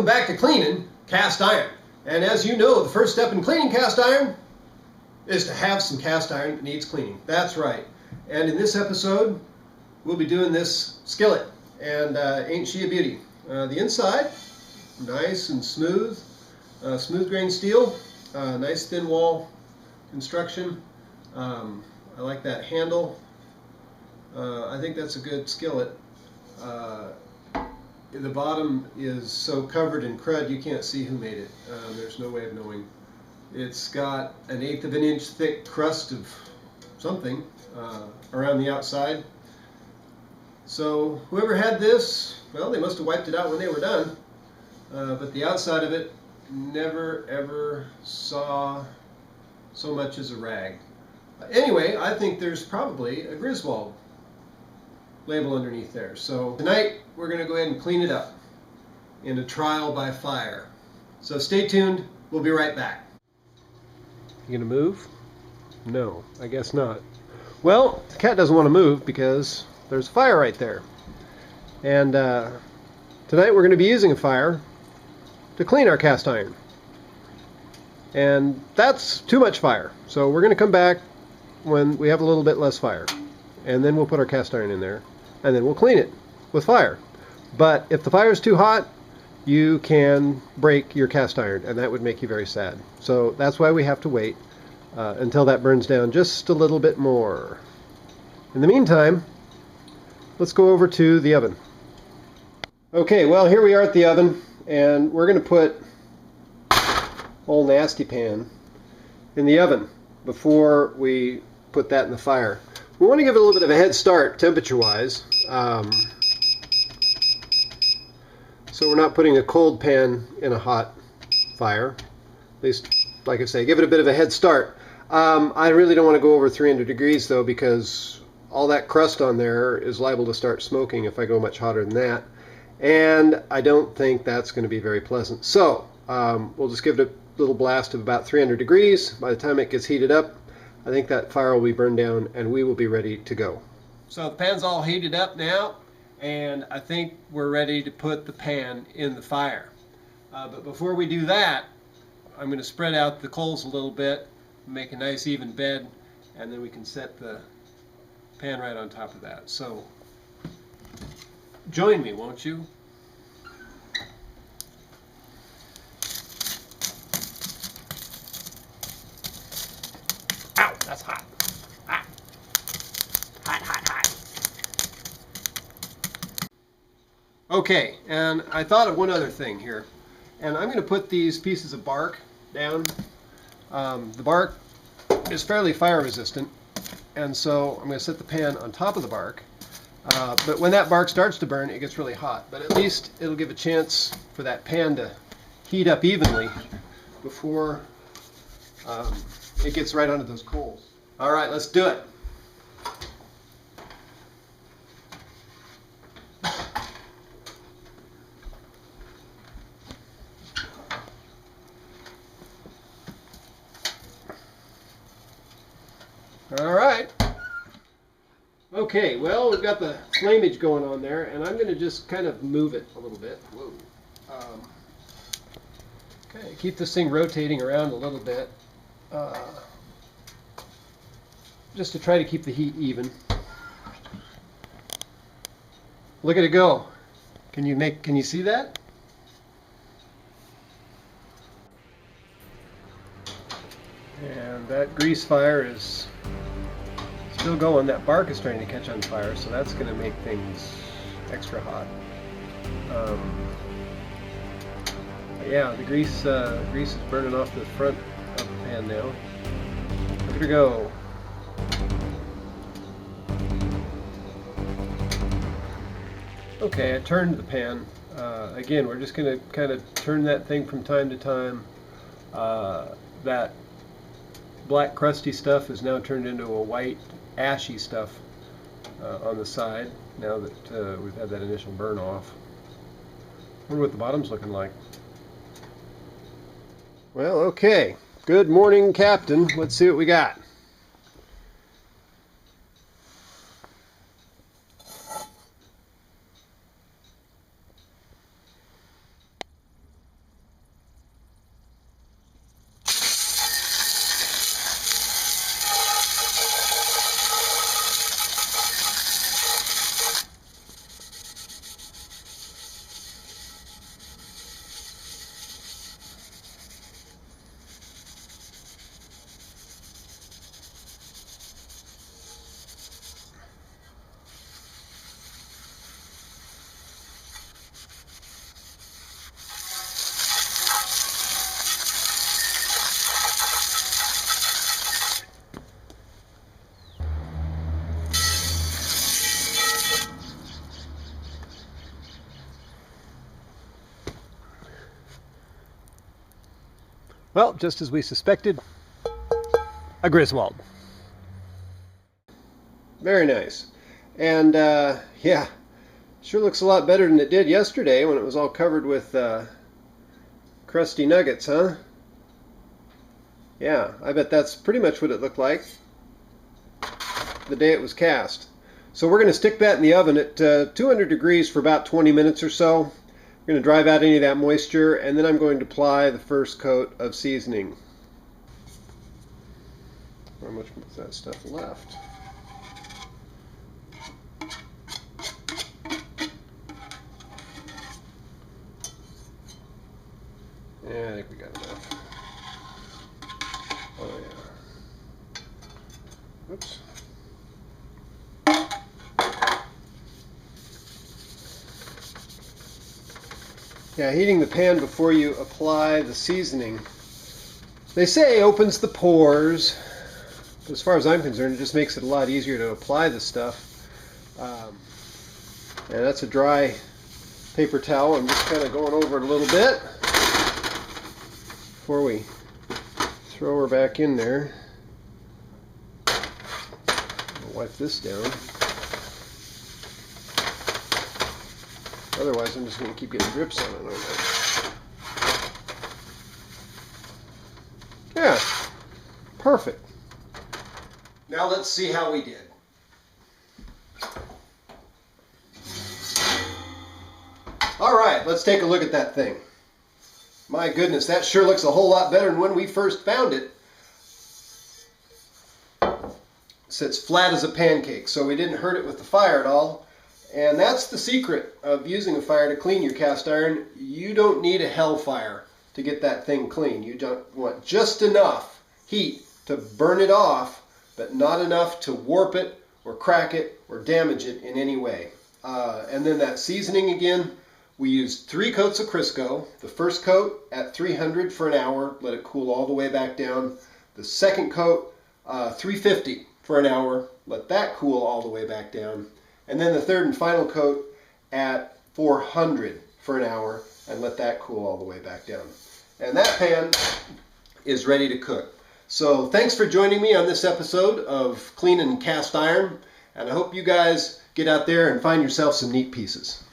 back to cleaning cast iron. And as you know, the first step in cleaning cast iron is to have some cast iron that needs cleaning. That's right. And in this episode, we'll be doing this skillet. And ain't she a beauty? The inside, nice and smooth, smooth grain steel, nice thin wall construction. I like that handle. I think that's a good skillet. The bottom is so covered in crud you can't see who made it. There's no way of knowing. It's got an 1/8 of an inch thick crust of something around the outside. So whoever had this, well, they must have wiped it out when they were done. But the outside of it never ever saw so much as a rag. Anyway, I think there's probably a Griswold label underneath there. So tonight we're going to go ahead and clean it up in a trial by fire. So stay tuned, we'll be right back. You gonna move? No, I guess not. Well, the cat doesn't want to move because there's a fire right there. And tonight we're going to be using a fire to clean our cast iron. And that's too much fire. So we're going to come back when we have a little bit less fire. And then we'll put our cast iron in there. And then we'll clean it with fire. But if the fire is too hot, you can break your cast iron, and that would make you very sad. So that's why we have to wait until that burns down just a little bit more. In the meantime, let's go over to the oven. Okay, well, here we are at the oven, and we're going to put old nasty pan in the oven before we put that in the fire. We want to give it a little bit of a head start temperature-wise, so we're not putting a cold pan in a hot fire. At least, like I say, give it a bit of a head start. I really don't want to go over 300 degrees though, because all that crust on there is liable to start smoking if I go much hotter than that. And I don't think that's going to be very pleasant. So we'll just give it a little blast of about 300 degrees. By the time it gets heated up, I think that fire will be burned down and we will be ready to go. So the pan's all heated up now, and I think we're ready to put the pan in the fire. But before we do that, I'm going to spread out the coals a little bit, make a nice even bed, and then we can set the pan right on top of that. So join me, won't you? Ow, that's hot. Hot. Hot, hot, hot. Okay, and I thought of one other thing here. And I'm going to put these pieces of bark down. The bark is fairly fire resistant, and so I'm going to set the pan on top of the bark. But when that bark starts to burn, it gets really hot. But at least it'll give a chance for that pan to heat up evenly before it gets right onto those coals. All right, let's do it. All right. Okay, well, we've got the flameage going on there, and I'm going to just kind of move it a little bit. Whoa. Okay, keep this thing rotating around a little bit, just to try to keep the heat even. Look at it go. Can you see that? And that grease fire is still going. That bark is starting to catch on fire, so that's going to make things extra hot. Yeah, the grease is burning off the front of the pan now. Look at her go. Okay, I turned the pan. Again, we're just going to kind of turn that thing from time to time. That black crusty stuff is now turned into a white ashy stuff on the side now that we've had that initial burn off. I wonder what the bottom's looking like. Well, okay. Good morning, Captain. Let's see what we got. Well, just as we suspected, a Griswold. Very nice. And yeah, sure looks a lot better than it did yesterday when it was all covered with crusty nuggets, huh? Yeah, I bet that's pretty much what it looked like the day it was cast. So we're going to stick that in the oven at 200 degrees for about 20 minutes or so. We're going to drive out any of that moisture, and then I'm going to apply the first coat of seasoning. How much of that stuff left? Yeah, I think we got enough. Oh yeah. Oops. Yeah, heating the pan before you apply the seasoning, they say opens the pores. But as far as I'm concerned, it just makes it a lot easier to apply the stuff. And that's a dry paper towel. I'm just kind of going over it a little bit before we throw her back in there. I'll wipe this down. Otherwise, I'm just going to keep getting drips on it, aren't I? Yeah, perfect. Now let's see how we did. All right, let's take a look at that thing. My goodness, that sure looks a whole lot better than when we first found it. It sits flat as a pancake, so we didn't hurt it with the fire at all. And that's the secret of using a fire to clean your cast iron. You don't need a hell fire to get that thing clean. You don't want just enough heat to burn it off, but not enough to warp it or crack it or damage it in any way. And then that seasoning again, we used 3 coats of Crisco. The first coat at 300 for an hour, let it cool all the way back down. The second coat, 350 for an hour, let that cool all the way back down. And then the third and final coat at 400 for an hour and let that cool all the way back down. And that pan is ready to cook. So thanks for joining me on this episode of Cleaning Cast Iron, and I hope you guys get out there and find yourself some neat pieces.